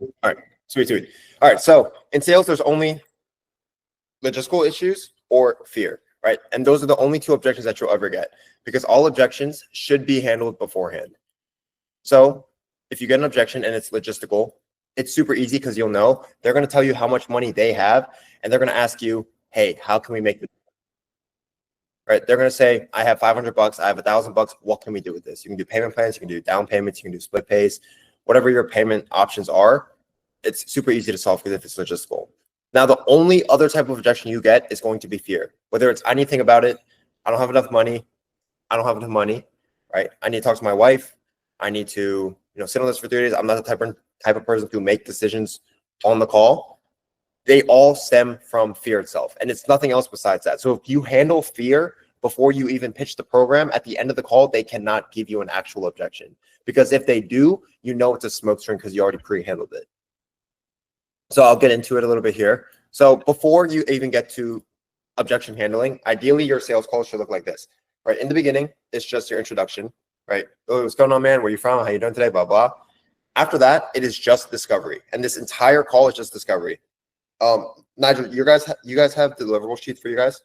All right, sweet. All right, so in sales, there's only logistical issues or fear, right? And those are the only two objections that you'll ever get, because all objections should be handled beforehand. So if you get an objection and it's logistical, it's super easy because you'll know they're going to tell you how much money they have, and they're going to ask you, hey, how can we make this? Right? They're going to say, I have $500, I have $1,000. What can we do with this? You can do payment plans, you can do down payments, you can do split pays, whatever your payment options are. It's super easy to solve because if it's logistical. Now, the only other type of objection you get is going to be fear, whether it's anything about it. I don't have enough money. I don't have enough money, right? I need to talk to my wife. I need to, sit on this for 3 days. I'm not the type of person to make decisions on the call. They all stem from fear itself, and it's nothing else besides that. So if you handle fear before you even pitch the program, at the end of the call, they cannot give you an actual objection, because if they do, it's a smoke screen because you already pre-handled it. So I'll get into it a little bit here. So before you even get to objection handling, ideally your sales call should look like this, right? In the beginning, it's just your introduction, right? Oh, what's going on, man? Where you from? How you doing today? Blah, blah. After that, it is just discovery. And this entire call is just discovery. Nigel, you guys have deliverable sheets for you guys?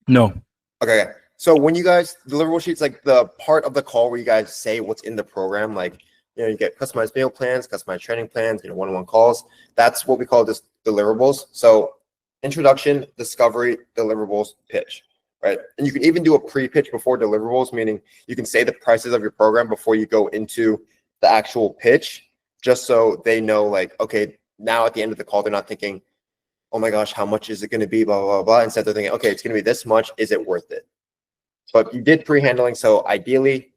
No. Okay. So when you guys deliverable sheets, like the part of the call where you guys say what's in the program, like, you get customized meal plans, customized training plans, one-on-one calls. That's what we call this deliverables. So introduction, discovery, deliverables, pitch, right? And you can even do a pre-pitch before deliverables, meaning you can say the prices of your program before you go into the actual pitch, just so they know, like, okay, now at the end of the call, they're not thinking, oh my gosh, how much is it going to be, blah, blah, blah. Instead, they're thinking, okay, it's going to be this much. Is it worth it? But you did pre-handling, so ideally,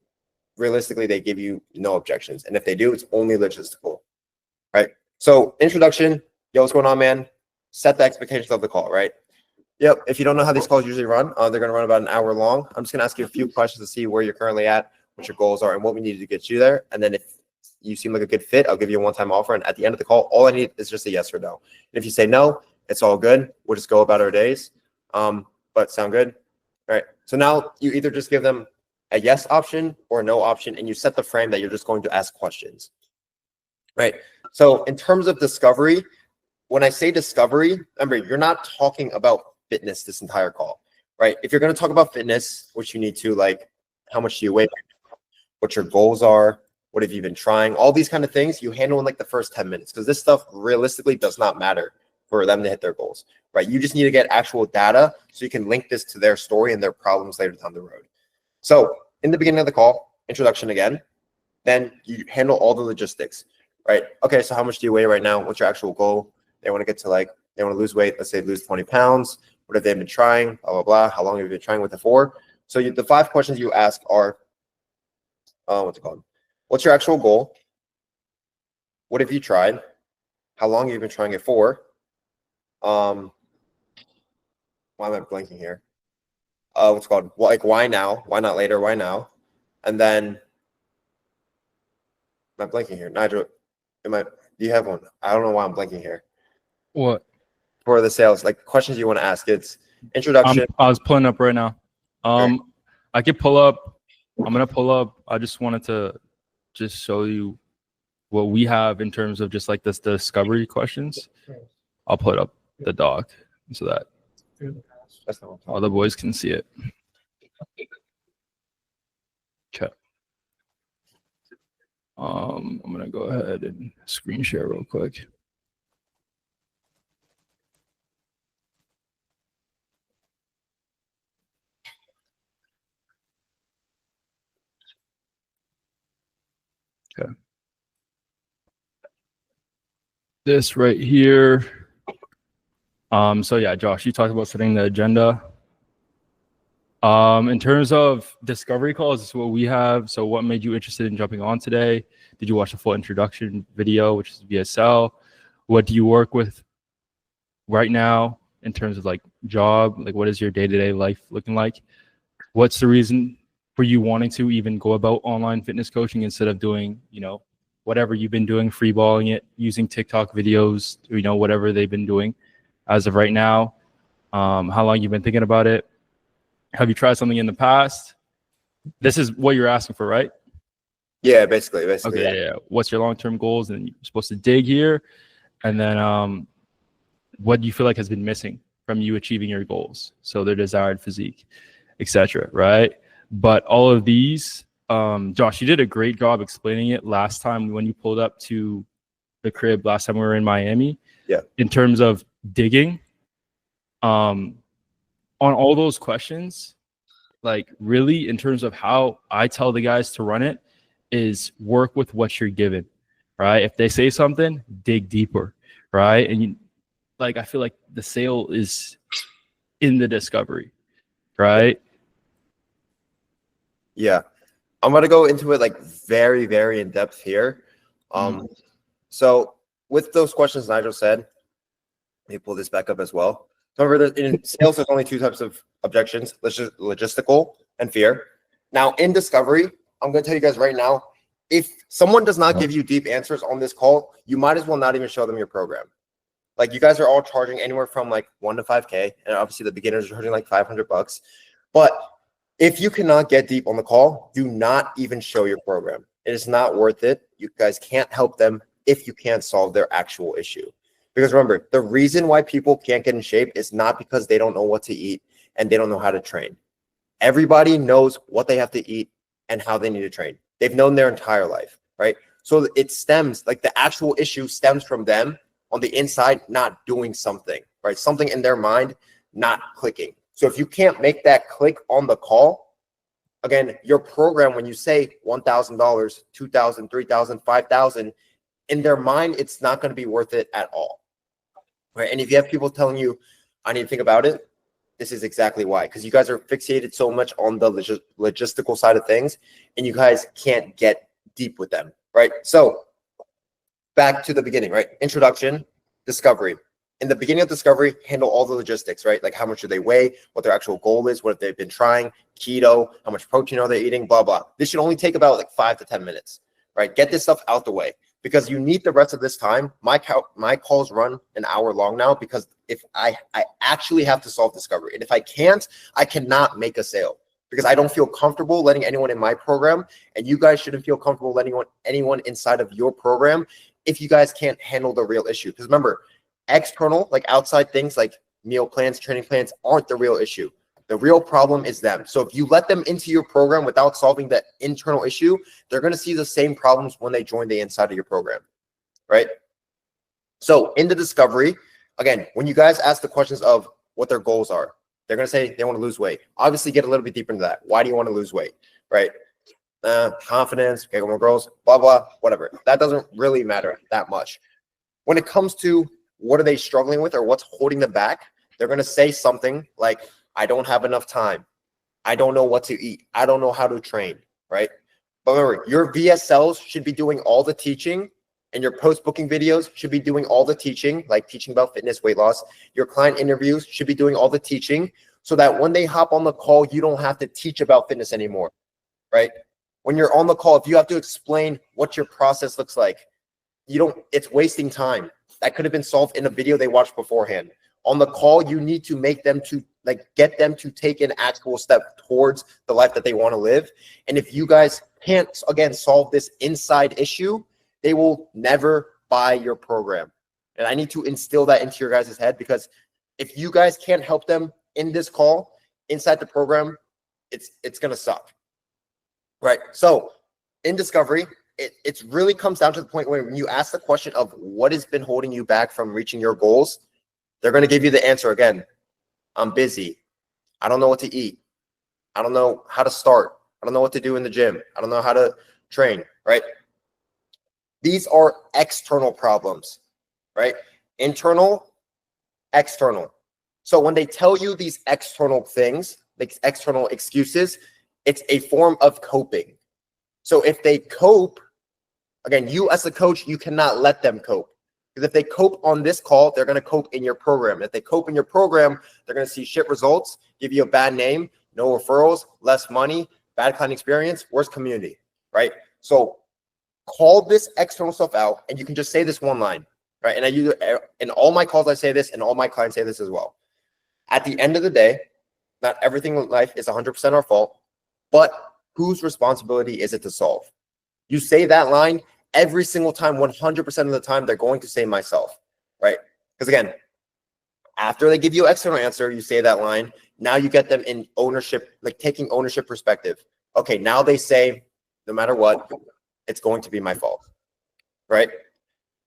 realistically, they give you no objections. And if they do, it's only logistical, right? So introduction, yo, what's going on, man? Set the expectations of the call, right? Yep. If you don't know how these calls usually run, they're going to run about an hour long. I'm just going to ask you a few questions to see where you're currently at, what your goals are, and what we need to get you there. And then if you seem like a good fit, I'll give you a one-time offer. And at the end of the call, all I need is just a yes or no. And if you say no, it's all good. We'll just go about our days. But sound good? All right. So now you either just give them a yes option or a no option, and you set the frame that you're just going to ask questions, right? So in terms of discovery, when I say discovery, remember, you're not talking about fitness this entire call, right? If you're going to talk about fitness, which you need to, like, how much do you weigh, what your goals are, what have you been trying, all these kind of things you handle in like the first 10 minutes, because this stuff realistically does not matter for them to hit their goals, right? You just need to get actual data so you can link this to their story and their problems later down the road. So in the beginning of the call, introduction again, then you handle all the logistics, right? Okay, so how much do you weigh right now? What's your actual goal? They want to get to, like, they want to lose weight. Let's say lose 20 pounds. What have they been trying? Blah, blah, blah. How long have you been trying with it for? So the 5 questions you ask are, what's it called? What's your actual goal? What have you tried? How long have you been trying it for? Why am I blanking here? What's it called? Like, why now? Why not later? Why now? And then, am I blanking here? Nigel, do you have one? I don't know why I'm blanking here. What? For the sales, like, questions you want to ask. It's introduction. I was pulling up right now. Okay. I could pull up. I'm gonna pull up. I just wanted to just show you what we have in terms of just like this discovery questions. I'll put up the doc so that all the boys can see it. Okay. I'm gonna go ahead and screen share real quick. Okay. This right here. So yeah, Josh, you talked about setting the agenda. In terms of discovery calls, this is what we have. So what made you interested in jumping on today? Did you watch the full introduction video, which is VSL? What do you work with right now in terms of like job? Like, what is your day-to-day life looking like? What's the reason for you wanting to even go about online fitness coaching instead of doing, whatever you've been doing, freeballing it, using TikTok videos, whatever they've been doing as of right now? How long you've been thinking about it? Have you tried something in the past? This is what you're asking for, right? Yeah, basically, Okay, yeah. yeah. What's your long-term goals? And you're supposed to dig here. And then what do you feel like has been missing from you achieving your goals? So their desired physique, etc. Right? But all of these, Josh, you did a great job explaining it last time when you pulled up to the crib last time we were in Miami. Yeah. In terms of digging, on all those questions, like really in terms of how I tell the guys to run it is work with what you're given, right? If they say something, dig deeper, right? And you, like, I feel like the sale is in the discovery, right? Yeah. I'm going to go into it like very, very in depth here. So with those questions Nigel said, let me pull this back up as well. Remember, in sales, there's only two types of objections, logistical and fear. Now, in discovery, I'm going to tell you guys right now, if someone does not give you deep answers on this call, you might as well not even show them your program. Like, you guys are all charging anywhere from like 1 to 5K, and obviously the beginners are charging like $500. But if you cannot get deep on the call, do not even show your program. It is not worth it. You guys can't help them if you can't solve their actual issue. Because remember, the reason why people can't get in shape is not because they don't know what to eat and they don't know how to train. Everybody knows what they have to eat and how they need to train. They've known their entire life, right? So it stems, like the actual issue stems from them on the inside not doing something, right? Something in their mind not clicking. So if you can't make that click on the call, again, your program, when you say $1,000, $2,000, $3,000, $5,000, in their mind, it's not going to be worth it at all. Right. And if you have people telling you, I need to think about it, this is exactly why. Because you guys are fixated so much on the logistical side of things, and you guys can't get deep with them. Right. So back to the beginning, right? Introduction, discovery. In the beginning of discovery, handle all the logistics, right? Like how much do they weigh, what their actual goal is, what they've been trying, keto, how much protein are they eating, blah, blah. This should only take about like 5 to 10 minutes, right? Get this stuff out the way. Because you need the rest of this time. My calls run an hour long now because if I actually have to solve discovery. And if I can't, I cannot make a sale because I don't feel comfortable letting anyone in my program. And you guys shouldn't feel comfortable letting anyone inside of your program if you guys can't handle the real issue. Because remember, external, like outside things like meal plans, training plans aren't the real issue. The real problem is them. So if you let them into your program without solving the internal issue, they're going to see the same problems when they join the inside of your program, right? So in the discovery, again, when you guys ask the questions of what their goals are, they're going to say they want to lose weight. Obviously, get a little bit deeper into that. Why do you want to lose weight, right? Confidence, get more girls, blah, blah, whatever. That doesn't really matter that much. When it comes to what are they struggling with or what's holding them back, they're going to say something like, I don't have enough time. I don't know what to eat. I don't know how to train, right? But remember, your VSLs should be doing all the teaching and your post-booking videos should be doing all the teaching, like teaching about fitness, weight loss. Your client interviews should be doing all the teaching so that when they hop on the call, you don't have to teach about fitness anymore, right? When you're on the call, if you have to explain what your process looks like, it's wasting time. That could have been solved in a video they watched beforehand. On the call, you need to make them to get them to take an actual step towards the life that they want to live. And if you guys can't, again, solve this inside issue, they will never buy your program. And I need to instill that into your guys' head because if you guys can't help them in this call, inside the program, it's going to suck. Right? So in discovery, it really comes down to the point where when you ask the question of what has been holding you back from reaching your goals, they're going to give you the answer again. I'm busy. I don't know what to eat. I don't know how to start. I don't know what to do in the gym. I don't know how to train, right? These are external problems, right? Internal, external. So when they tell you these external things, like external excuses, it's a form of coping. So if they cope, again, you as a coach, you cannot let them cope. Because if they cope on this call, they're going to cope in your program. If they cope in your program, they're going to see shit results, give you a bad name, no referrals, less money, bad client experience, worse community, right? So call this external stuff out, and you can just say this one line, right? And I use it in all my calls. I say this, and all my clients say this as well. At the end of the day, not everything in life is 100% our fault, but whose responsibility is it to solve? You say that line every single time, 100% of the time, they're going to say myself, right? Because again, after they give you an external answer, you say that line. Now you get them in ownership, like taking ownership perspective. Okay, now they say, no matter what, it's going to be my fault, right?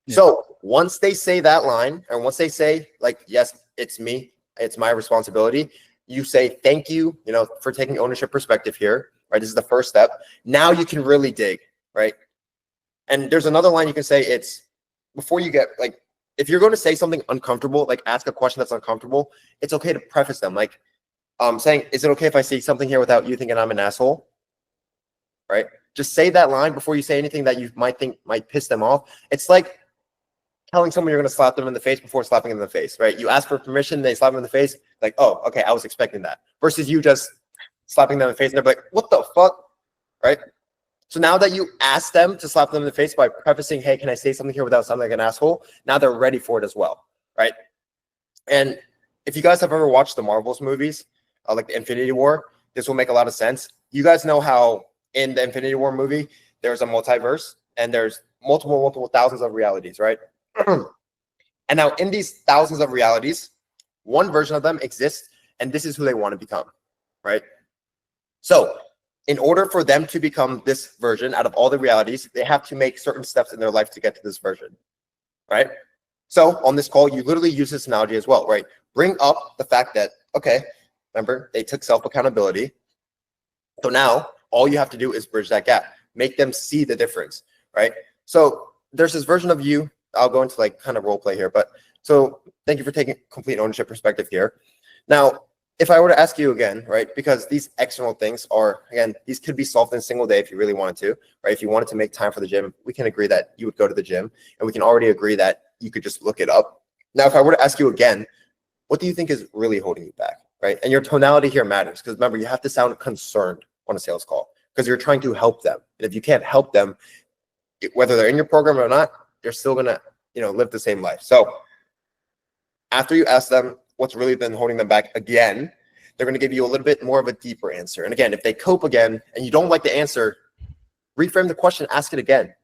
Yeah. So once they say that line, and once they say, like, yes, it's me, it's my responsibility, you say, thank you, for taking ownership perspective here, right? This is the first step. Now you can really dig, right? And there's another line you can say. It's before you get, like, if you're going to say something uncomfortable, like ask a question that's uncomfortable, it's okay to preface them. Like saying, is it okay if I say something here without you thinking I'm an asshole? Right? Just say that line before you say anything that you might think might piss them off. It's like telling someone you're going to slap them in the face before slapping them in the face, right? You ask for permission, they slap them in the face, like, oh, okay, I was expecting that. Versus you just slapping them in the face and they're like, what the fuck, right? So now that you ask them to slap them in the face by prefacing, hey, can I say something here without sounding like an asshole? Now they're ready for it as well, right? And if you guys have ever watched the Marvels movies, like the Infinity War, this will make a lot of sense. You guys know how in the Infinity War movie, there's a multiverse and there's multiple thousands of realities, right? And now in these thousands of realities, one version of them exists, and this is who they want to become, right? So in order for them to become this version out of all the realities, they have to make certain steps in their life to get to this version, right? So on this call, you literally use this analogy as well, right? Bring up the fact that, okay, remember, they took self-accountability. So now all you have to do is bridge that gap, make them see the difference, right? So there's this version of you. I'll go into like kind of role play here, but so thank you for taking complete ownership perspective here. Now, if I were to ask you again, right, because these external things are, again, these could be solved in a single day if you really wanted to, right? If you wanted to make time for the gym, we can agree that you would go to the gym, and we can already agree that you could just look it up. Now, if I were to ask you again, what do you think is really holding you back, right? And your tonality here matters, because remember, you have to sound concerned on a sales call because you're trying to help them. And if you can't help them, whether they're in your program or not, they're still gonna, live the same life. So after you ask them what's really been holding them back again, they're going to give you a little bit more of a deeper answer. And again, if they cope again and you don't like the answer, reframe the question, ask it again.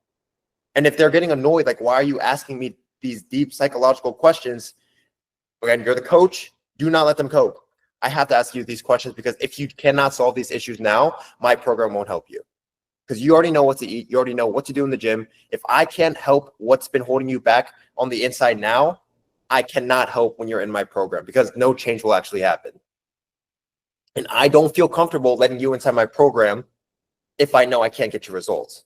And if they're getting annoyed, like, why are you asking me these deep psychological questions? Again, you're the coach. Do not let them cope. I have to ask you these questions because if you cannot solve these issues now, my program won't help you. Because you already know what to eat. You already know what to do in the gym. If I can't help what's been holding you back on the inside now, I cannot help when you're in my program because no change will actually happen. And I don't feel comfortable letting you inside my program if I know I can't get you results.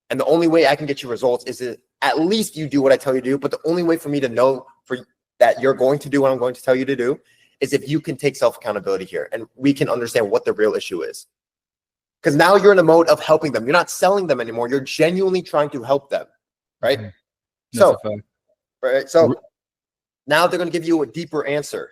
And the only way I can get you results is that at least you do what I tell you to do. But the only way for me to know that you're going to do what I'm going to tell you to do is if you can take self-accountability here and we can understand what the real issue is. Because now you're in a mode of helping them. You're not selling them anymore. You're genuinely trying to help them, right? So now they're going to give you a deeper answer.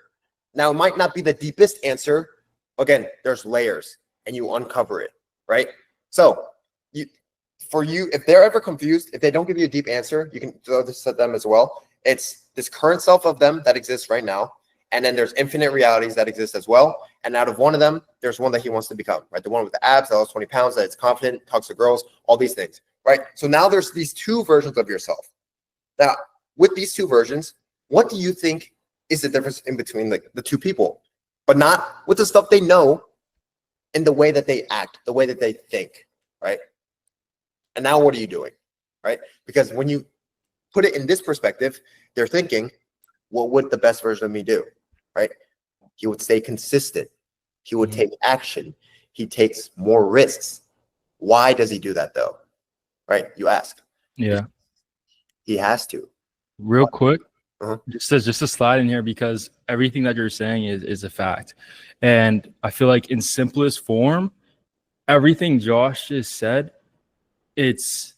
Now, it might not be the deepest answer. Again, there's layers, and you uncover it, right? So if they're ever confused, if they don't give you a deep answer, you can throw this at them as well. It's this current self of them that exists right now. And then there's infinite realities that exist as well. And out of one of them, there's one that he wants to become, right? The one with the abs, that lost 20 pounds, that is confident, talks to girls, all these things, right? So now there's these two versions of yourself. Now, with these two versions, what do you think is the difference in between the two people? But not with the stuff they know and the way that they act, the way that they think, right? And now what are you doing, right? Because when you put it in this perspective, they're thinking, what would the best version of me do, right? He would stay consistent. He would take action. He takes more risks. Why does he do that though? Right? You ask. Yeah. He has to. Real quick, just to slide in here because everything that you're saying is a fact. And I feel like in simplest form, everything Josh just said, it's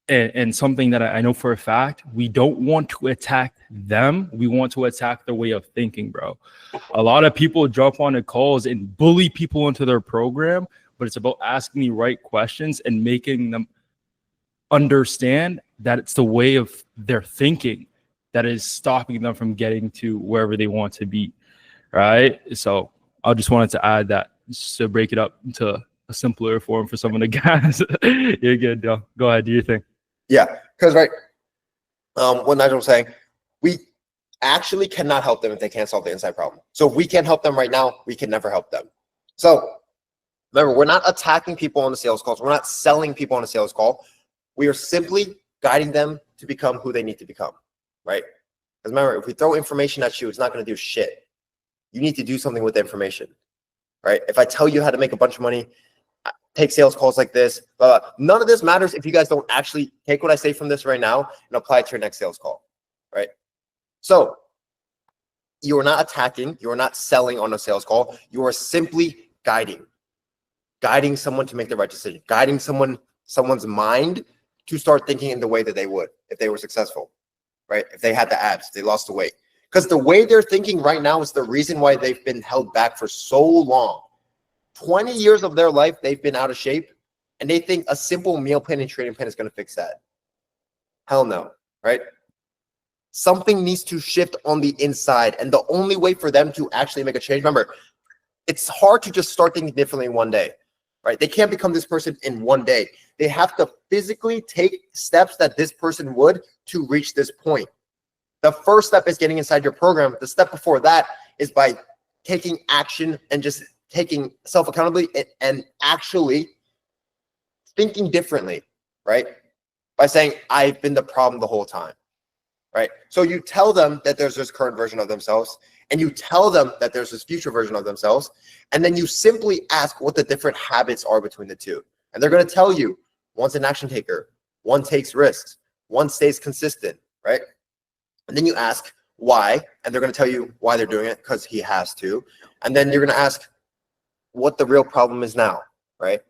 and something that I know for a fact, we don't want to attack them. We want to attack their way of thinking, bro. A lot of people jump on the calls and bully people into their program, but it's about asking the right questions and making them understand that it's the way of their thinking that is stopping them from getting to wherever they want to be, right? So I just wanted to add that just to break it up into a simpler form for someone to gas. You're good, yo. Go ahead, do your thing. Yeah, because what Nigel was saying, we actually cannot help them if they can't solve the inside problem. So if we can't help them right now, we can never help them. So remember, we're not attacking people on the sales calls. We're not selling people on a sales call. We are simply guiding them to become who they need to become, right? Because remember, if we throw information at you, it's not going to do shit. You need to do something with the information, right? If I tell you how to make a bunch of money, take sales calls like this, blah, blah, none of this matters if you guys don't actually take what I say from this right now and apply it to your next sales call, right? So you are not attacking, you are not selling on a sales call. You are simply guiding someone to make the right decision, guiding someone's mind to start thinking in the way that they would if they were successful, right? If they had the abs, they lost the weight. Because the way they're thinking right now is the reason why they've been held back for so long. 20 years of their life, they've been out of shape, and they think a simple meal plan and training plan is going to fix that. Hell no, right? Something needs to shift on the inside, and the only way for them to actually make a change, remember, it's hard to just start thinking differently in one day, right? They can't become this person in one day. They have to physically take steps that this person would to reach this point. The first step is getting inside your program. The step before that is by taking action and just taking self-accountability and actually thinking differently, right? By saying, I've been the problem the whole time, right? So you tell them that there's this current version of themselves, and you tell them that there's this future version of themselves, and then you simply ask what the different habits are between the two. And they're going to tell you, one's an action taker, one takes risks, one stays consistent, right? And then you ask why, and they're going to tell you why they're doing it, because he has to. And then you're going to ask what the real problem is now, right?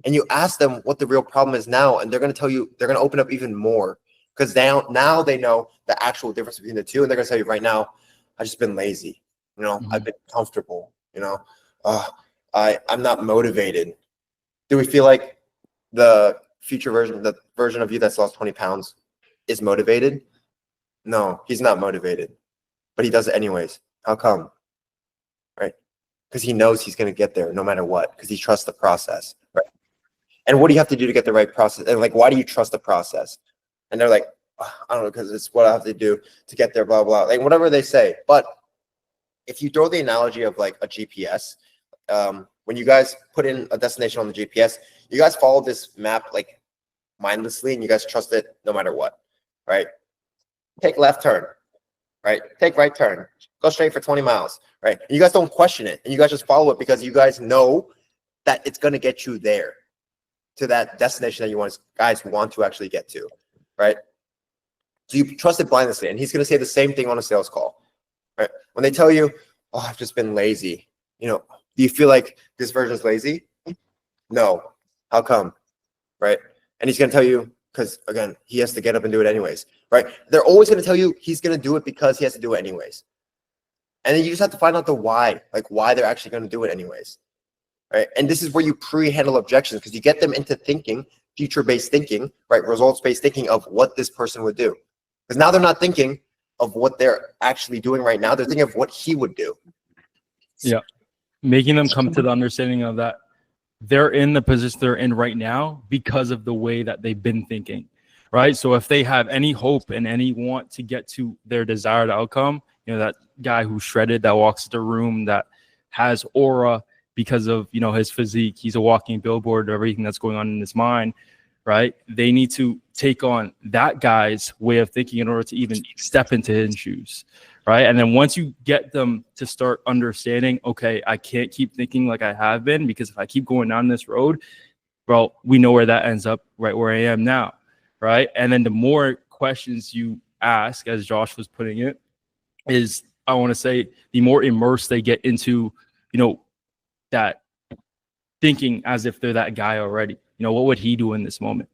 And you ask them what the real problem is now, and they're going to tell you, they're going to open up even more, because now they know the actual difference between the two, and they're going to tell you right now, I've just been lazy, I've been comfortable, I'm not motivated. Do we feel like the future version, the version of you that's lost 20 pounds is motivated? No, he's not motivated, but he does it anyways. How come? Right? Because he knows he's going to get there no matter what, because he trusts the process, right? And what do you have to do to get the right process? And why do you trust the process? And they're like, I don't know, because it's what I have to do to get there, blah, blah, whatever they say. But if you throw the analogy of a GPS, when you guys put in a destination on the GPS, you guys follow this map mindlessly, and you guys trust it no matter what, right? Take left turn, right? Take right turn, go straight for 20 miles, right? And you guys don't question it, and you guys just follow it because you guys know that it's going to get you there to that destination that you guys want to actually get to, right? So you trust it blindly, and he's going to say the same thing on a sales call, right? When they tell you, oh, I've just been lazy, do you feel like this version is lazy? No. How come? Right? And he's going to tell you, because again, he has to get up and do it anyways, right? They're always going to tell you he's going to do it because he has to do it anyways. And then you just have to find out the why, why they're actually going to do it anyways, right? And this is where you pre-handle objections, because you get them into thinking, future-based thinking, right? Results-based thinking of what this person would do. Because now they're not thinking of what they're actually doing right now. They're thinking of what he would do. Yeah. Making them come to the understanding of that they're in the position they're in right now because of the way that they've been thinking, right? So if they have any hope and any want to get to their desired outcome, that guy who's shredded, that walks into the room, that has aura because of, his physique, he's a walking billboard of everything that's going on in his mind, right? They need to take on that guy's way of thinking in order to even step into his shoes, right? And then once you get them to start understanding, okay, I can't keep thinking like I have been, because if I keep going down this road, well, we know where that ends up, right where I am now, right? And then the more questions you ask, as Josh was putting it, is, I want to say, the more immersed they get into, that thinking as if they're that guy already. What would he do in this moment,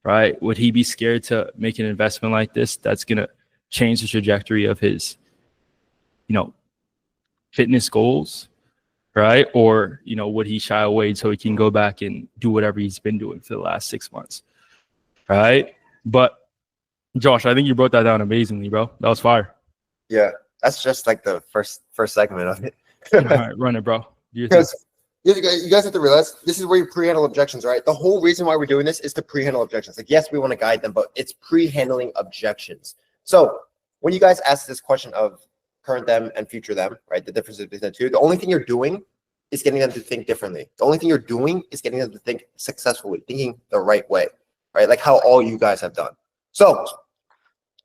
right? Would he be scared to make an investment like this that's going to change the trajectory of his, fitness goals, right? Or, would he shy away so he can go back and do whatever he's been doing for the last 6 months, right? But Josh, I think you broke that down amazingly, bro. That was fire. Yeah, that's just the first segment of it. All right, run it, bro. Because You guys have to realize this is where you pre-handle objections, right? The whole reason why we're doing this is to pre-handle objections. Like, yes, we want to guide them, but it's pre-handling objections. So when you guys ask this question of current them and future them, right? The differences between the two, the only thing you're doing is getting them to think differently. The only thing you're doing is getting them to think successfully, thinking the right way, right? Like how all you guys have done. So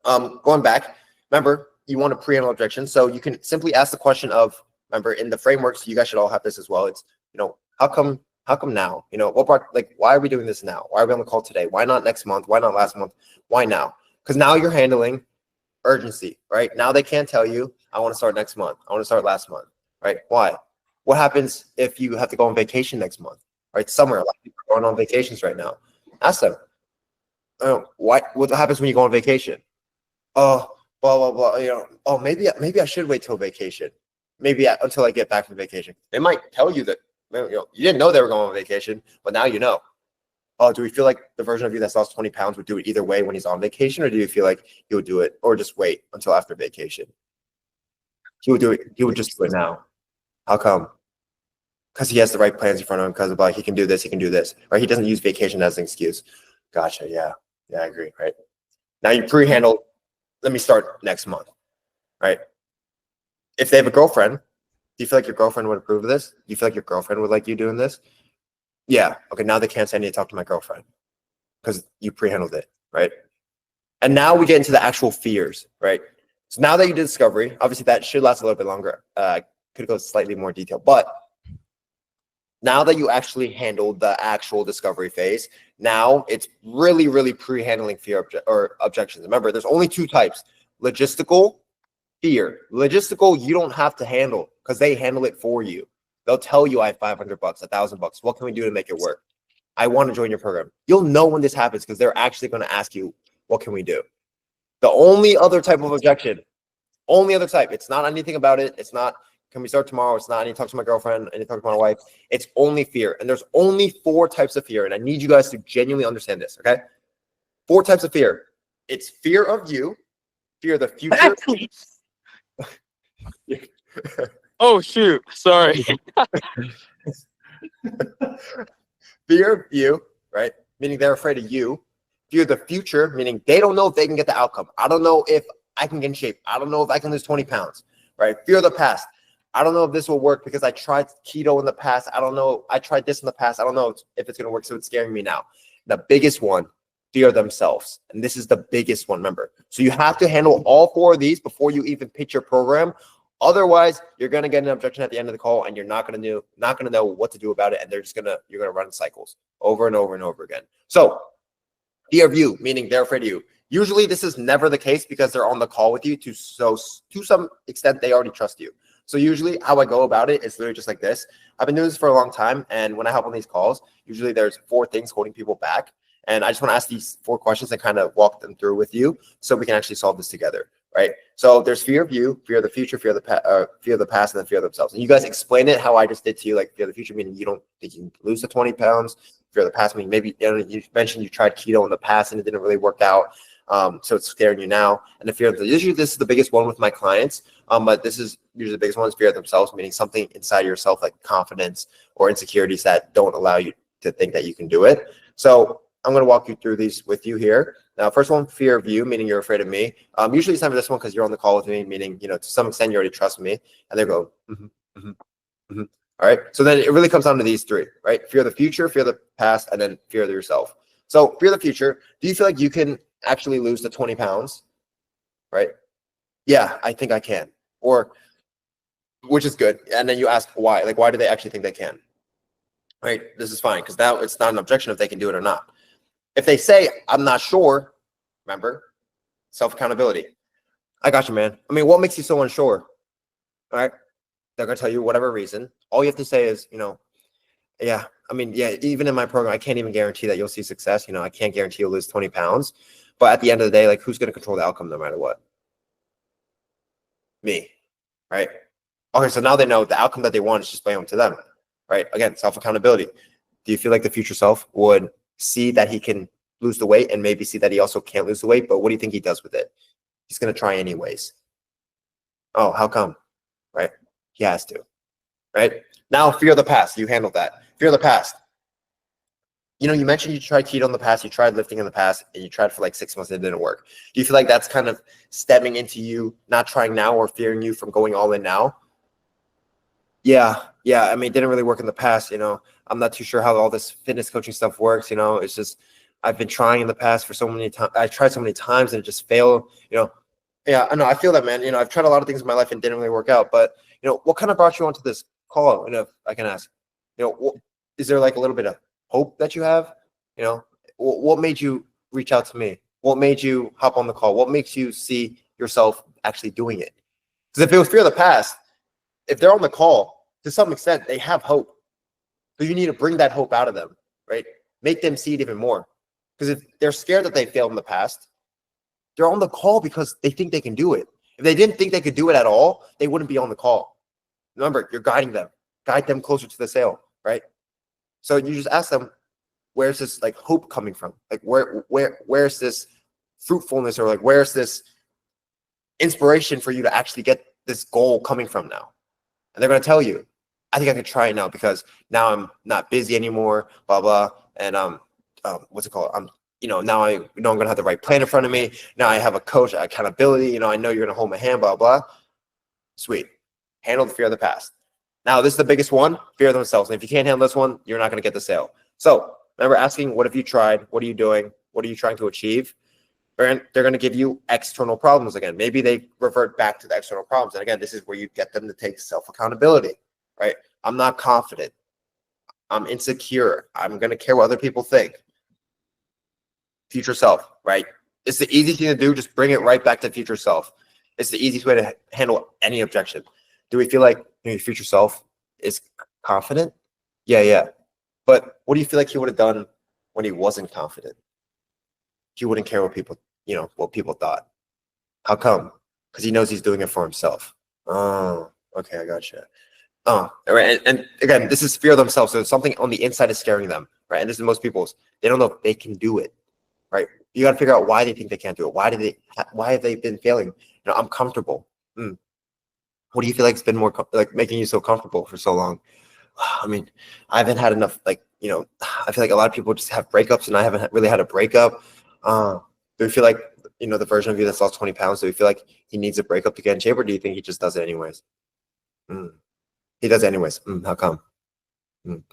going back, remember, you want to pre-handle objections. So you can simply ask the question of, remember, in the frameworks, you guys should all have this as well. It's, how come now? What part, like, why are we doing this now? Why are we on the call today? Why not next month? Why not last month? Why now? Because now you're handling urgency, right? Now they can't tell you, I want to start next month. I want to start last month, right? Why? What happens if you have to go on vacation next month, right? Summer, a lot of people are going on vacations right now. Ask them, what happens when you go on vacation? Oh, blah, blah, blah. Oh, maybe I should wait till vacation. Maybe until I get back from vacation. They might tell you that, you didn't know they were going on vacation, but now you know. Oh, do we feel like the version of you that's lost 20 pounds would do it either way when he's on vacation, or do you feel like he would do it, or just wait until after vacation? He would do it. He would just do it now. How come? Because he has the right plans in front of him. Because of like, he can do this, he can do this, right? He doesn't use vacation as an excuse. Gotcha. Yeah, I agree. Right now, you pre-handle. Let me start next month, right? If they have a girlfriend, do you feel like your girlfriend would approve of this? Do you feel like your girlfriend would like you doing this? Yeah. Okay. Now they can't say I need to talk to my girlfriend because you pre-handled it, right? And now we get into the actual fears, right? So now that you did discovery, obviously that should last a little bit longer. Could go slightly more detail, but now that you actually handled the actual discovery phase, now it's really, really pre-handling fear or objections. Remember, there's only two types: logistical, fear. Logistical, you don't have to handle because they handle it for you. They'll tell you, I have $500, $1,000. What can we do to make it work? I want to join your program. You'll know when this happens because they're actually going to ask you, what can we do? The only other type of objection, only other type, it's not anything about it. It's not, can we start tomorrow? It's not, I need to talk to my girlfriend. I need to talk to my wife. It's only fear. And there's only 4 types of fear. And I need you guys to genuinely understand this, okay? 4 types of fear. It's fear of you, fear of the future. Oh, shoot. Sorry. Fear of you, right? Meaning they're afraid of you. Fear of the future, meaning they don't know if they can get the outcome. I don't know if I can get in shape. I don't know if I can lose 20 pounds, right? Fear of the past. I don't know if this will work because I tried keto in the past. I don't know. I tried this in the past. I don't know if it's going to work. So it's scaring me now. The biggest one, fear themselves. And this is the biggest one, remember. So you have to handle all 4 of these before you even pitch your program. Otherwise, you're going to get an objection at the end of the call and you're not going to know what to do about it. And you're going to run in cycles over and over and over again. So fear of you, meaning they're afraid of you. Usually this is never the case because they're on the call with you to some extent, they already trust you. So usually how I go about it is literally just like this. I've been doing this for a long time. And when I help on these calls, usually there's 4 things holding people back. And I just want to ask these 4 questions and kind of walk them through with you so we can actually solve this together, right? So there's fear of you, fear of the future, fear of the past, and then fear of themselves. And you guys explain it how I just did to you, like fear of the future, meaning you don't think you can lose the 20 pounds. Fear of the past, meaning maybe you mentioned you tried keto in the past and it didn't really work out. So it's scaring you now. And the fear of this is the biggest one with my clients. But this is usually the biggest one is fear of themselves, meaning something inside yourself like confidence or insecurities that don't allow you to think that you can do it. So I'm going to walk you through these with you here. Now, first one, fear of you, meaning you're afraid of me. Usually it's time for this one because you're on the call with me, meaning, to some extent you already trust me. And they go, All right. So then it really comes down to these 3, right? Fear of the future, fear of the past, and then fear of yourself. So fear of the future, do you feel like you can actually lose the 20 pounds, right? Yeah, I think I can. Or, which is good. And then you ask why, like, why do they actually think they can? Right? This is fine because now it's not an objection if they can do it or not. If they say, I'm not sure, remember, self-accountability. I got you, man. I mean, what makes you so unsure? All right. They're going to tell you whatever reason. All you have to say is, yeah, I mean, yeah, even in my program, I can't even guarantee that you'll see success. I can't guarantee you'll lose 20 pounds. But at the end of the day, like, who's going to control the outcome no matter what? Me, right? Okay, so now they know the outcome that they want is just blame to them, right? Again, self-accountability. Do you feel like the future self would see that he can lose the weight and maybe see that he also can't lose the weight? But what do you think he does with it? He's going to try anyways. Oh, how come? Right? He has to, right? Now, fear of the past. You handled that. Fear of the past. You know, you mentioned you tried keto in the past, you tried lifting in the past, and you tried for like 6 months and it didn't work. Do you feel like that's kind of stemming into you not trying now or fearing you from going all in now? Yeah. I mean, it didn't really work in the past. You know, I'm not too sure how all this fitness coaching stuff works. You know, it's just I've been trying in the past for so many times. I tried so many times and it just failed. You know, yeah, I know. I feel that, man. You know, I've tried a lot of things in my life and didn't really work out. But you know, what kind of brought you onto this call? You know, if I can ask. You know, is there like a little bit of hope that you have? You know, what made you reach out to me? What made you hop on the call? What makes you see yourself actually doing it? Because if it was fear of the past, if they're on the call, to some extent, they have hope. So you need to bring that hope out of them, right? Make them see it even more. Because if they're scared that they failed in the past, they're on the call because they think they can do it. If they didn't think they could do it at all, they wouldn't be on the call. Remember, you're guiding them. Guide them closer to the sale, right? So you just ask them, where's this like hope coming from? Like where's this fruitfulness, or like where's this inspiration for you to actually get this goal coming from now? And they're going to tell you, I think I can try it now because now I'm not busy anymore, blah blah. And what's it called? You know, now I know I'm going to have the right plan in front of me. Now I have a coach, accountability. You know, I know you're going to hold my hand, blah blah. Sweet. Handle the fear of the past. Now this is the biggest one: fear of themselves. And if you can't handle this one, you're not going to get the sale. So remember asking, what have you tried? What are you doing? What are you trying to achieve? They're going to give you external problems again. Maybe they revert back to the external problems. And again, this is where you get them to take self-accountability, right? I'm not confident. I'm insecure. I'm going to care what other people think. Future self, right? It's the easy thing to do. Just bring it right back to future self. It's the easiest way to handle any objection. Do we feel like your future self is confident? Yeah. But what do you feel like he would have done when he wasn't confident? He wouldn't care what people, you know, what people thought. How come? Because he knows he's doing it for himself. Oh, okay, I gotcha. Oh, right. And again, this is fear of themselves. So something on the inside is scaring them, right? And this is most people's. They don't know if they can do it, right? You got to figure out why they think they can't do it. Why have they been failing? You know, I'm comfortable. What do you feel like has been more like making you so comfortable for so long? I mean, I haven't had enough, like, you know, I feel like a lot of people just have breakups and I haven't really had a breakup. Do you feel like, you know, the version of you that's lost 20 pounds, do you feel like he needs a breakup to get in shape, or do you think he just does it anyways? He does it anyways. How come?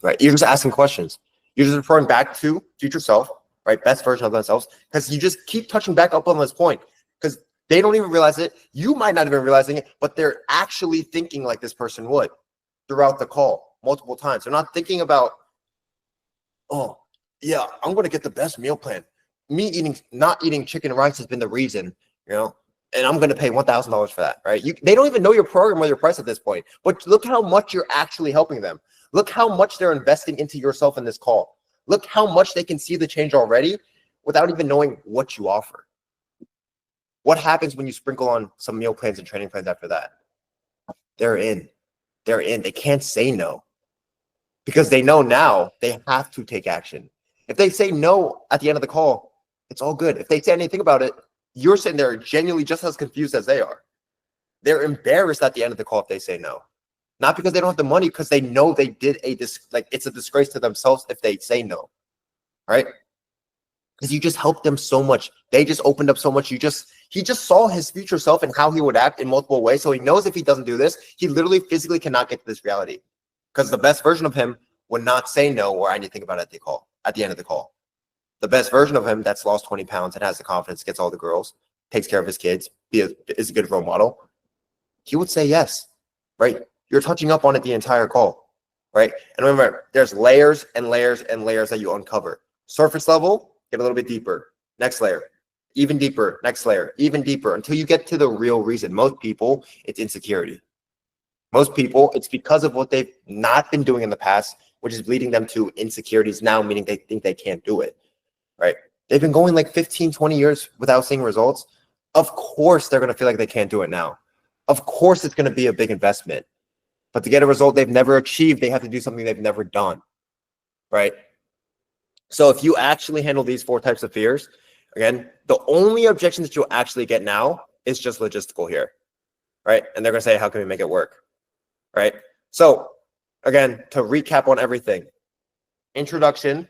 Right. You're just asking questions. You're just referring back to future self, right? Best version of themselves, because you just keep touching back up on this point because they don't even realize it. You might not even realizing it, but they're actually thinking like this person would throughout the call multiple times. They're not thinking about, oh, yeah, I'm going to get the best meal plan. Not eating chicken and rice has been the reason, you know, and I'm going to pay $1,000 for that, right? They don't even know your program or your price at this point, but look how much you're actually helping them. Look how much they're investing into yourself in this call. Look how much they can see the change already without even knowing what you offer. What happens when you sprinkle on some meal plans and training plans after that? They're in. They can't say no because they know now they have to take action. If they say no at the end of the call, it's all good. If they say anything about it, you're sitting there genuinely just as confused as they are. They're embarrassed at the end of the call if they say no. Not because they don't have the money, because they know they did it's a disgrace to themselves if they say no, right? Because you just helped them so much. They just opened up so much. He just saw his future self and how he would act in multiple ways. So he knows if he doesn't do this, he literally physically cannot get to this reality. Because the best version of him would not say no or anything about it at the end of the call. The best version of him that's lost 20 pounds and has the confidence, gets all the girls, takes care of his kids, is a good role model, he would say yes, right? You're touching up on it the entire call, right? And remember, there's layers and layers and layers that you uncover. Surface level, get a little bit deeper. Next layer, even deeper. Next layer, even deeper, until you get to the real reason. Most people, it's insecurity. Most people, it's because of what they've not been doing in the past, which is leading them to insecurities now, meaning they think they can't do it, right? They've been going like 15, 20 years without seeing results. Of course, they're going to feel like they can't do it now. Of course, it's going to be a big investment. But to get a result they've never achieved, they have to do something they've never done, right? So if you actually handle these 4 types of fears, again, the only objection that you'll actually get now is just logistical here, right? And they're going to say, how can we make it work, right? So again, to recap on everything: introduction,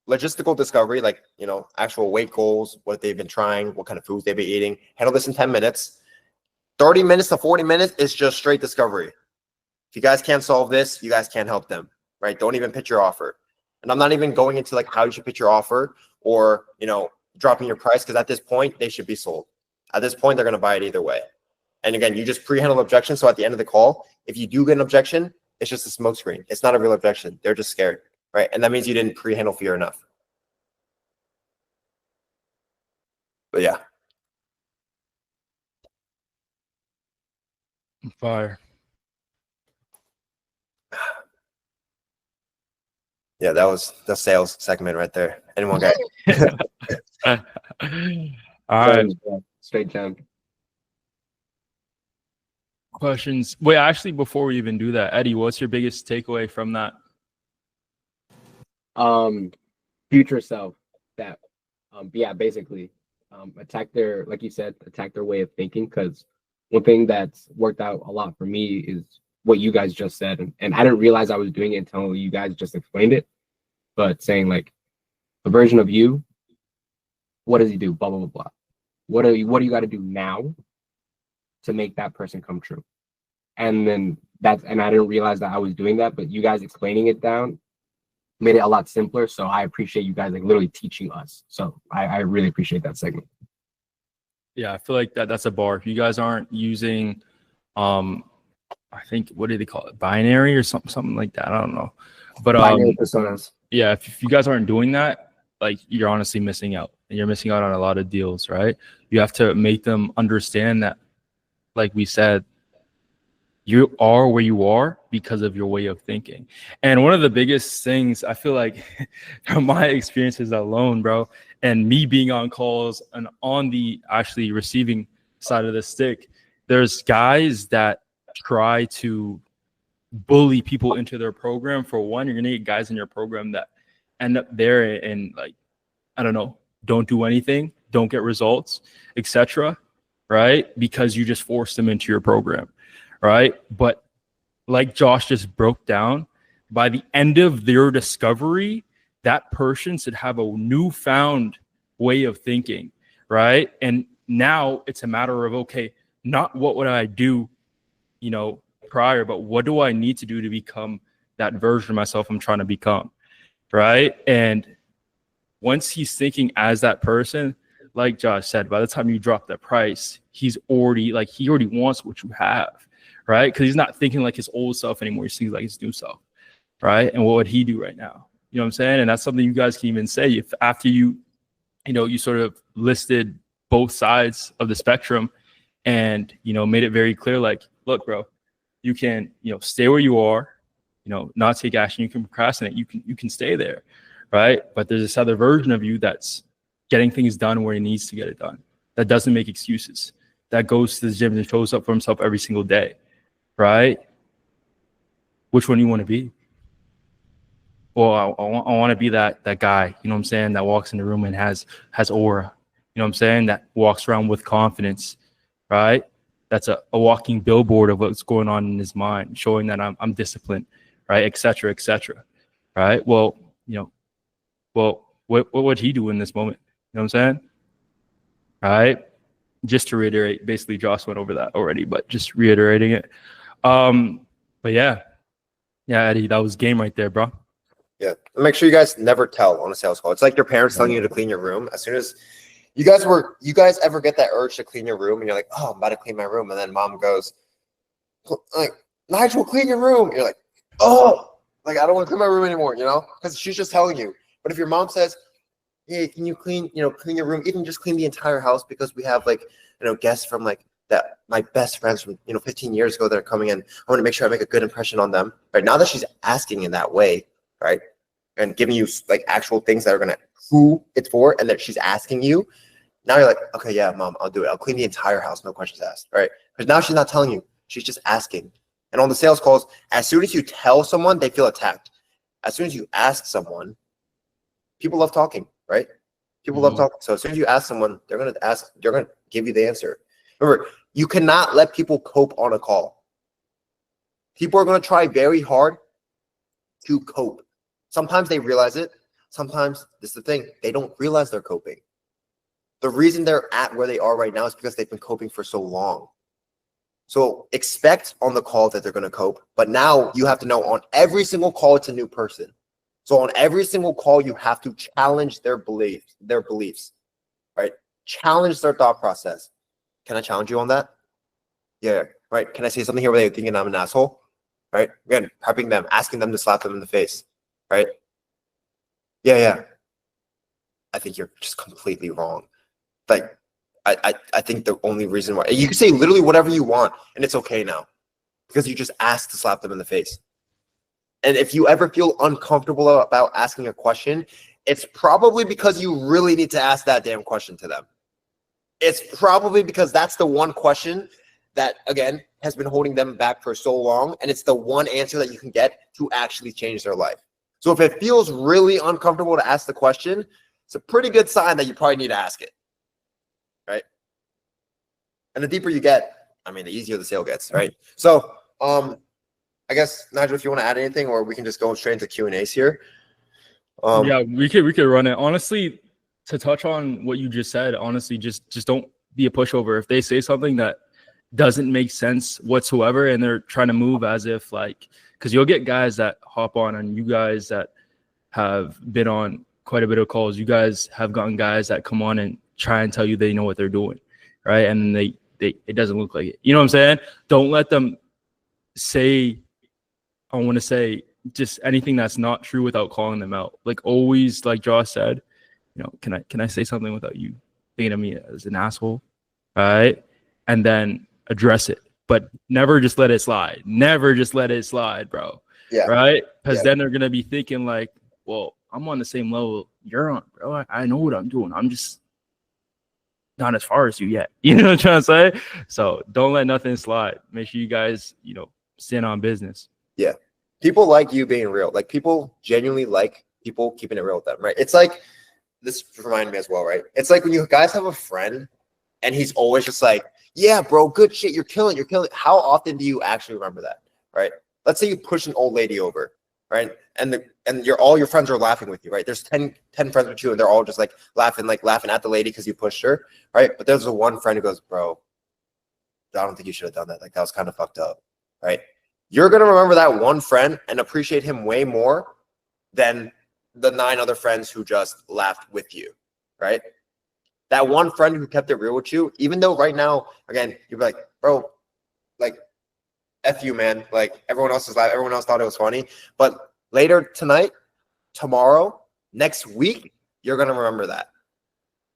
logistical discovery, like, actual weight goals, what they've been trying, what kind of foods they've been eating. Handle this in 10 minutes. 30 minutes to 40 minutes is just straight discovery. If you guys can't solve this, you guys can't help them, right? Don't even pitch your offer. And I'm not even going into like how you should pitch your offer or, dropping your price, because at this point, they should be sold. At this point, they're going to buy it either way. And again, you just pre-handle objections. So at the end of the call, if you do get an objection, it's just a smoke screen. It's not a real objection. They're just scared, right? And that means you didn't pre-handle fear enough. But yeah. Fire. Yeah, that was the sales segment right there. Anyone got All right. Straight jump. Questions? Wait, actually, before we even do that, Eddie, what's your biggest takeaway from that? Future self. That, basically, attack their, like you said, attack their way of thinking. Because one thing that's worked out a lot for me is what you guys just said, and I didn't realize I was doing it until you guys just explained it. But saying like, a version of you, what does he do? Blah blah blah blah. What do you got to do now to make that person come true? And then and I didn't realize that I was doing that, but you guys explaining it down made it a lot simpler. So I appreciate you guys like literally teaching us. So I really appreciate that segment. Yeah, I feel like that's a bar. If you guys aren't using, I think, what do they call it? Binary or something like that. I don't know. But Binary personas. yeah, if you guys aren't doing that, like, you're honestly missing out. And you're missing out on a lot of deals, right? You have to make them understand that, like we said, you are where you are because of your way of thinking. And one of the biggest things, I feel like, from my experiences alone, bro, and me being on calls and on the actually receiving side of the stick, there's guys that try to bully people into their program. For one, you're gonna get guys in your program that end up there and, like, I don't know, don't do anything, don't get results, etc., right? Because you just forced them into your program, right? But like Josh just broke down, by the end of their discovery, that person should have a newfound way of thinking, right? And now it's a matter of, okay, not what would I do, prior, but what do I need to do to become that version of myself I'm trying to become, right? And once he's thinking as that person, like Josh said, by the time you drop that price, he already wants what you have, right? Because he's not thinking like his old self anymore. He's thinking like his new self, right? And what would he do right now? You know what I'm saying? And that's something you guys can even say if after you sort of listed both sides of the spectrum and, made it very clear, like, look, bro, you can, stay where you are, not take action. You can procrastinate. You can stay there, right? But there's this other version of you that's getting things done where he needs to get it done. That doesn't make excuses. That goes to the gym and shows up for himself every single day, right? Which one do you want to be? Well, I want to be that guy, you know what I'm saying, that walks in the room and has aura, you know what I'm saying, that walks around with confidence, right? That's a walking billboard of what's going on in his mind, showing that I'm disciplined, right, et cetera, right? Well, what would he do in this moment? You know what I'm saying? All right. Just to reiterate, basically Josh went over that already, but just reiterating it. But yeah, Eddie, that was game right there, bro. Yeah. Make sure you guys never tell on a sales call. It's like your parents telling you to clean your room. As soon as you guys ever get that urge to clean your room and you're like, oh, I'm about to clean my room. And then mom goes, like, Nigel, clean your room. You're like, oh, like, I don't want to clean my room anymore, because she's just telling you. But if your mom says, hey, can you clean your room, even just clean the entire house, because we have guests from that, my best friends from 15 years ago that are coming in. I want to make sure I make a good impression on them. Right now that she's asking in that way, right, and giving you actual things that are gonna who it's for, and that she's asking you. Now you're like, okay, yeah, mom, I'll do it. I'll clean the entire house, no questions asked, right? Because now she's not telling you, she's just asking. And on the sales calls, as soon as you tell someone, they feel attacked. As soon as you ask someone, people love talking, right? People love talking. So as soon as you ask someone, they're going to give you the answer. Remember, you cannot let people cope on a call. People are going to try very hard to cope. Sometimes they realize it. Sometimes, this is the thing, they don't realize they're coping. The reason they're at where they are right now is because they've been coping for so long. So expect on the call that they're going to cope. But now you have to know on every single call, it's a new person. So on every single call, you have to challenge their beliefs, right? Challenge their thought process. Can I challenge you on that? Yeah, right. Can I say something here where they're thinking I'm an asshole? Right? Again, prepping them, asking them to slap them in the face, right? Yeah. I think you're just completely wrong. Like, I think the only reason why you can say literally whatever you want, and it's okay now because you just asked to slap them in the face. And if you ever feel uncomfortable about asking a question, it's probably because you really need to ask that damn question to them. It's probably because that's the one question that, again, has been holding them back for so long. And it's the one answer that you can get to actually change their life. So if it feels really uncomfortable to ask the question, it's a pretty good sign that you probably need to ask it. Right? And the deeper you get, I mean, the easier the sale gets, right? So, I guess, Nigel, if you want to add anything, or we can just go straight into Q&As here. Yeah, we could run it. Honestly, to touch on what you just said, honestly, just don't be a pushover. If they say something that doesn't make sense whatsoever and they're trying to move as if like, because you'll get guys that hop on, and you guys that have been on quite a bit of calls, you guys have gotten guys that come on and try and tell you they know what they're doing, right? And they it doesn't look like it. You know what I'm saying? Don't let them say, I want to say just anything that's not true without calling them out. Like always, like Josh said, you know, can I say something without you thinking of me as an asshole? All right. And then address it, but never just let it slide. Never just let it slide, bro. Yeah. Right. Because then they're going to be thinking like, well, I'm on the same level you're on, bro. I know what I'm doing. I'm just not as far as you yet. You know what I'm trying to say? So don't let nothing slide. Make sure you guys, you know, stand on business. Yeah. People like you being real. Like people genuinely like people keeping it real with them, right? It's like, this reminded me as well, right? It's like when you guys have a friend and he's always just like, yeah, bro, good shit. You're killing it. How often do you actually remember that, right? Let's say you push an old lady over, right? And all your friends are laughing with you, right? There's 10 friends with you and they're all just like laughing at the lady because you pushed her, right? But there's the one friend who goes, bro, I don't think you should have done that. Like that was kind of fucked up, right? You're going to remember that one friend and appreciate him way more than the 9 other friends who just laughed with you, right? That one friend who kept it real with you, even though right now, again, you'd be like, bro, like, F you, man. Like, everyone else is laughing. Everyone else thought it was funny. But later tonight, tomorrow, next week, you're going to remember that,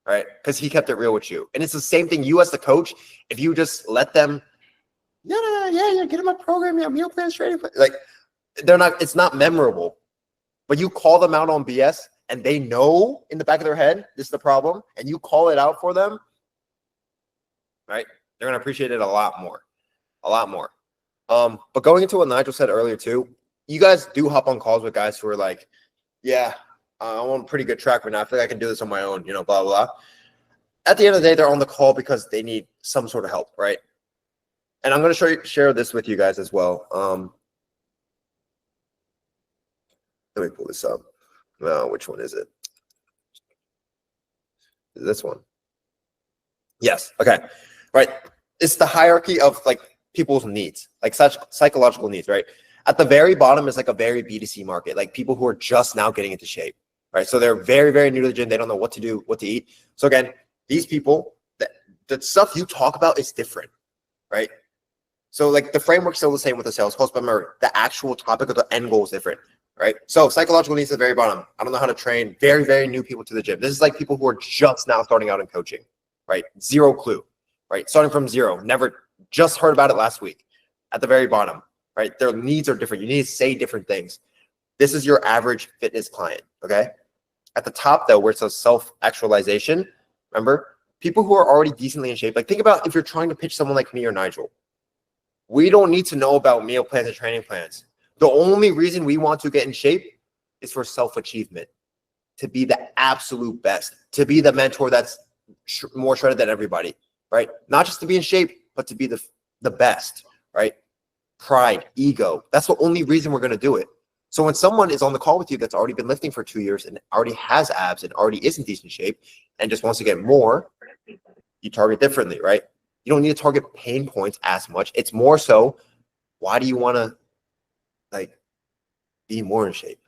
right? Because he kept it real with you. And it's the same thing. You as the coach, if you just let them, yeah, get in my program, yeah, meal plans, training, like, it's not memorable. But you call them out on BS, and they know in the back of their head this is the problem, and you call it out for them, right? They're going to appreciate it a lot more. But going into what Nigel said earlier too, you guys do hop on calls with guys who are like, yeah, I'm on a pretty good track right now. I feel like I can do this on my own, you know, blah, blah, blah. At the end of the day, they're on the call because they need some sort of help, right? And I'm going to share this with you guys as well. Let me pull this up. Which one is it? Is this one? Yes. Okay. Right. It's the hierarchy of like people's needs, like such psychological needs, right? At the very bottom is like a very B2C market, like people who are just now getting into shape, right? So they're very, very new to the gym. They don't know what to do, what to eat. So again, these people, the stuff you talk about is different, right? So like the framework's still the same with the sales calls, but remember, the actual topic of the end goal is different, right? So psychological needs at the very bottom. I don't know how to train very, very new people to the gym. This is like people who are just now starting out in coaching, right? Zero clue, right? Starting from zero, never just heard about it last week. At the very bottom, right? Their needs are different. You need to say different things. This is your average fitness client, okay? At the top though, where it says self-actualization, remember, people who are already decently in shape, like think about if you're trying to pitch someone like me or Nigel. We don't need to know about meal plans and training plans. The only reason we want to get in shape is for self-achievement, to be the absolute best, to be the mentor that's more shredded than everybody, right? Not just to be in shape, but to be the best, right? Pride, ego. That's the only reason we're going to do it. So when someone is on the call with you that's already been lifting for 2 years and already has abs and already is in decent shape and just wants to get more, you target differently, right? You don't need to target pain points as much. It's more so, why do you want to like be more in shape?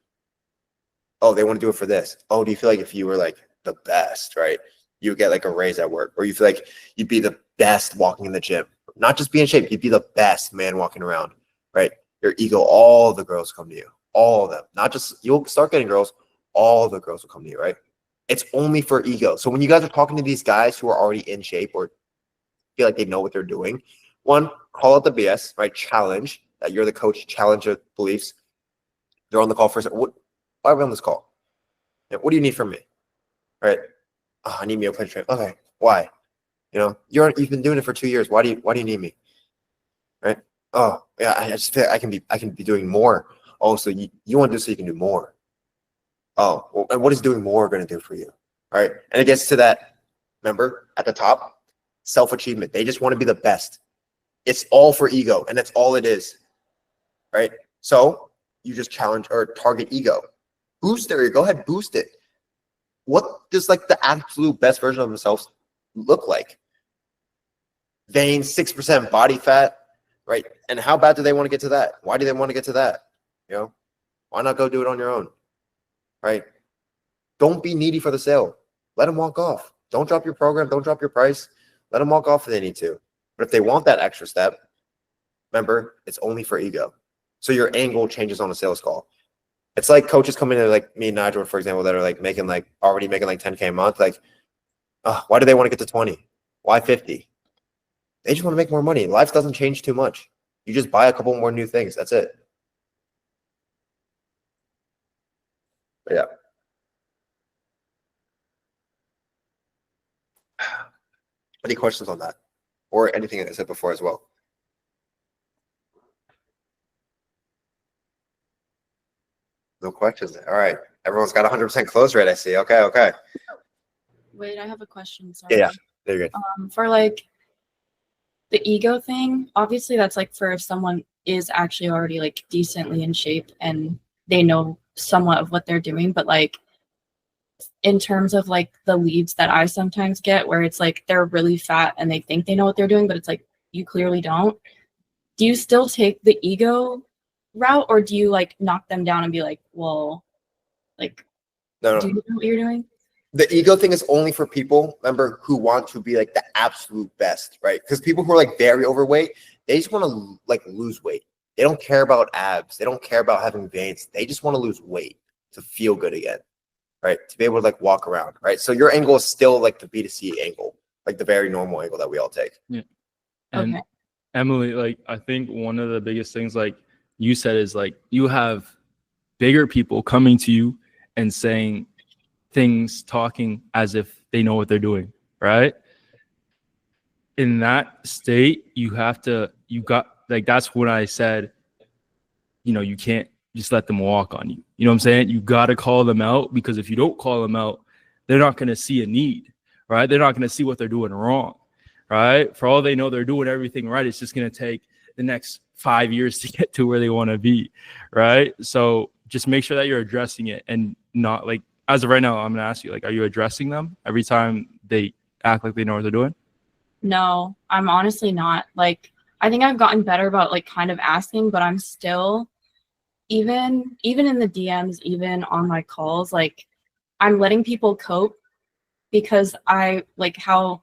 Oh, they want to do it for this. Oh, do you feel like if you were like the best, right, you would get like a raise at work, or you feel like you'd be the best walking in the gym, not just be in shape, you'd be the best man walking around, right? Your ego, all the girls come to you, all of them, not just, you'll start getting girls, all the girls will come to you, right? It's only for ego. So when you guys are talking to these guys who are already in shape or feel like they know what they're doing, one, call out the BS, right? Challenge that you're the coach, challenge your beliefs. They're on the call first. Why are we on this call? What do you need from me? Right? Oh, I need meal plan training. Okay, why? You know, you've been doing it for 2 years. Why do you need me? Right? Oh, yeah, I just feel like I can be doing more. Oh, so you want to do so you can do more. Oh, well, and what is doing more going to do for you? All right. And it gets to that, remember, at the top, self-achievement. They just want to be the best. It's all for ego, and that's all it is. Right? So you just challenge or target ego. Boost their ego. Go ahead, boost it. What does like the absolute best version of themselves look like? Vain, 6% body fat, right? And how bad do they want to get to that? Why do they want to get to that? You know, why not go do it on your own? Right? Don't be needy for the sale. Let them walk off. Don't drop your program. Don't drop your price. Let them walk off if they need to. But if they want that extra step, remember, it's only for ego. So your angle changes on a sales call. It's like coaches coming in like me and Nigel, for example, that are like already making like 10K a month. Like, why do they want to get to 20? Why 50? They just want to make more money. Life doesn't change too much. You just buy a couple more new things. That's it. But yeah. Any questions on that? Or anything I said before as well? No questions. All right. Everyone's got 100% close rate, I see. Okay. Wait, I have a question. Sorry. Yeah. There you go. For like the ego thing, obviously that's like for if someone is actually already like decently in shape and they know somewhat of what they're doing, but like in terms of like the leads that I sometimes get where it's like they're really fat and they think they know what they're doing, but it's like you clearly don't. Do you still take the ego route, or do you like knock them down and be like, well, like, No. do you know what you're doing? The ego thing is only for people, remember, who want to be like the absolute best, right? Because people who are like very overweight, they just want to like lose weight. They don't care about abs. They don't care about having veins. They just want to lose weight to feel good again, right? To be able to like walk around, right? So your angle is still like the B2C angle, like the very normal angle that we all take. Yeah. And Okay. Emily, like I think one of the biggest things, like you said, is like you have bigger people coming to you and saying things, talking as if they know what they're doing, right? In that state, you got like, that's when I said, you know, you can't just let them walk on you. You know what I'm saying? You got to call them out, because if you don't call them out, they're not going to see a need, right? They're not going to see what they're doing wrong, right? For all they know, they're doing everything right. It's just going to take the next 5 years to get to where they want to be, right? So just make sure that you're addressing it, and not like, as of right now, I'm going to ask you, like, are you addressing them every time they act like they know what they're doing? No, I'm honestly not. Like, I think I've gotten better about like kind of asking, but I'm still, even in the DMs, even on my calls, like I'm letting people cope, because I like how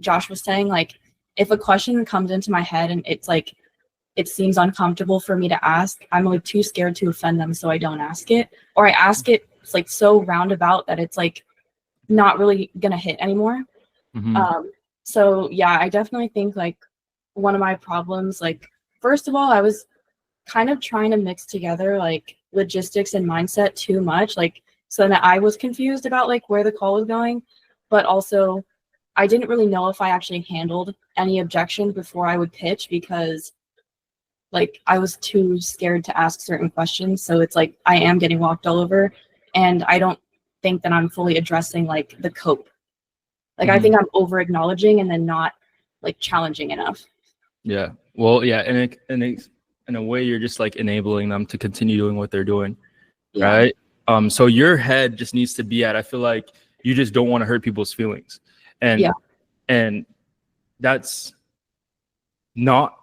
Josh was saying, like if a question comes into my head and it's like it seems uncomfortable for me to ask, I'm like too scared to offend them, so I don't ask it, or I ask it like so roundabout that it's like not really gonna hit anymore. Mm-hmm. So yeah, I definitely think like one of my problems, like first of all, I was kind of trying to mix together like logistics and mindset too much, like so that I was confused about like where the call was going, but also I didn't really know if I actually handled any objections before I would pitch, because like I was too scared to ask certain questions. So it's like I am getting walked all over, and I don't think that I'm fully addressing like the cope. Like I think I'm over acknowledging and then not like challenging enough. Yeah. Well, yeah, and in a way, you're just like enabling them to continue doing what they're doing, Yeah. right? So your head just needs to be at, I feel like you just don't want to hurt people's feelings. And Yeah. and that's not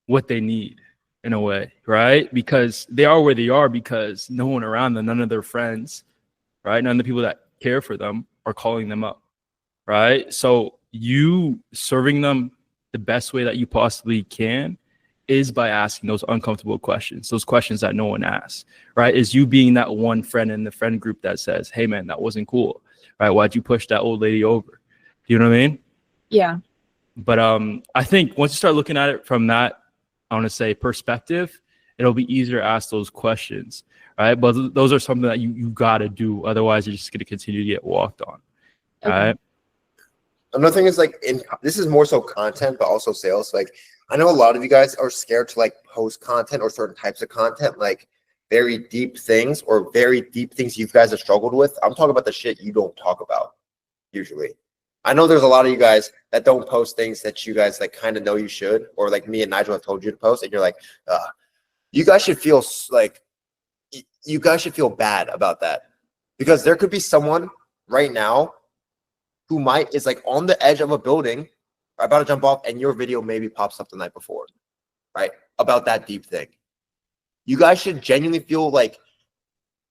what they need in a way, right? Because they are where they are because no one around them, none of their friends, right? None of the people that care for them are calling them up, right? So you serving them the best way that you possibly can is by asking those uncomfortable questions, those questions that no one asks, right? Is you being that one friend in the friend group that says, hey man, that wasn't cool, right? Why'd you push that old lady over? You know what I mean? Yeah. But I think once you start looking at it from that, I want to say perspective, it'll be easier to ask those questions, right? But those are something that you got to do. Otherwise, you're just going to continue to get walked on, right? Another thing is like this is more so content, but also sales. Like I know a lot of you guys are scared to like post content or certain types of content, like very deep things or very deep things you guys have struggled with. I'm talking about the shit you don't talk about usually. I know there's a lot of you guys that don't post things that you guys like kind of know you should, or like me and Nigel have told you to post, and you're like, you guys should feel like you guys should feel bad about that, because there could be someone right now who is like on the edge of a building, about to jump off, and your video maybe pops up the night before, right? About that deep thing. You guys should genuinely feel like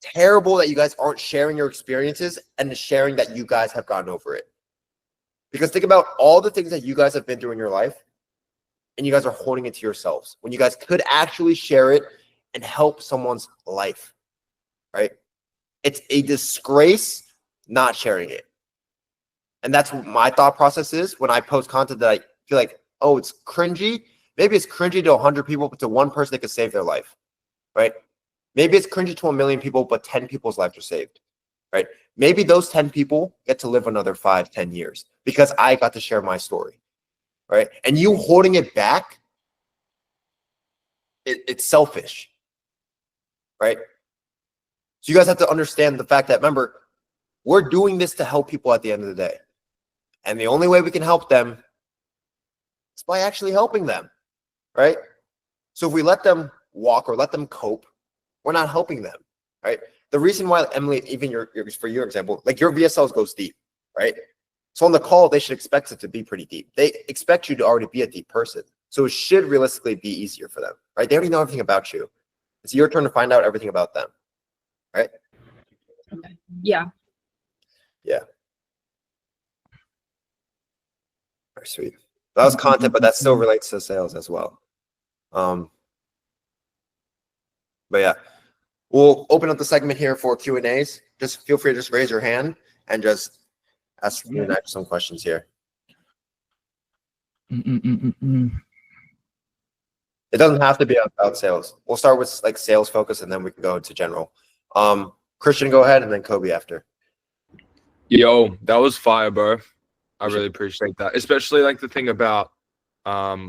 terrible that you guys aren't sharing your experiences and sharing that you guys have gotten over it. Because think about all the things that you guys have been through in your life, and you guys are holding it to yourselves when you guys could actually share it and help someone's life, right? It's a disgrace not sharing it. And that's what my thought process is when I post content that I feel like, oh, it's cringy. Maybe it's cringy to 100 people, but to one person, it could save their life, right? Maybe it's cringy to 1 million people, but 10 people's lives are saved, right? Maybe those 10 people get to live another 5-10 years because I got to share my story, right? And you holding it back, it's selfish, right? So you guys have to understand the fact that, remember, we're doing this to help people at the end of the day. And the only way we can help them is by actually helping them, right? So if we let them walk or let them cope, we're not helping them, right? The reason why, Emily, even for your example, like your VSLs goes deep, right? So on the call, they should expect it to be pretty deep. They expect you to already be a deep person. So it should realistically be easier for them, right? They already know everything about you. It's your turn to find out everything about them, right? Okay. Yeah. Yeah. Very sweet. That was content, but that still relates to sales as well. But yeah, we'll open up the segment here for Q&As. Just feel free to just raise your hand and just ask me some questions here. It doesn't have to be about sales. We'll start with like sales focus, and then we can go to general. Christian, go ahead, and then Kobe after. Yo, that was fire, bro. I really appreciate that. Especially like the thing about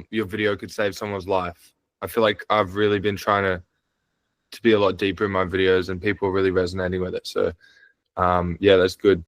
your video could save someone's life. I feel like I've really been trying to be a lot deeper in my videos, and people are really resonating with it. So yeah, that's good.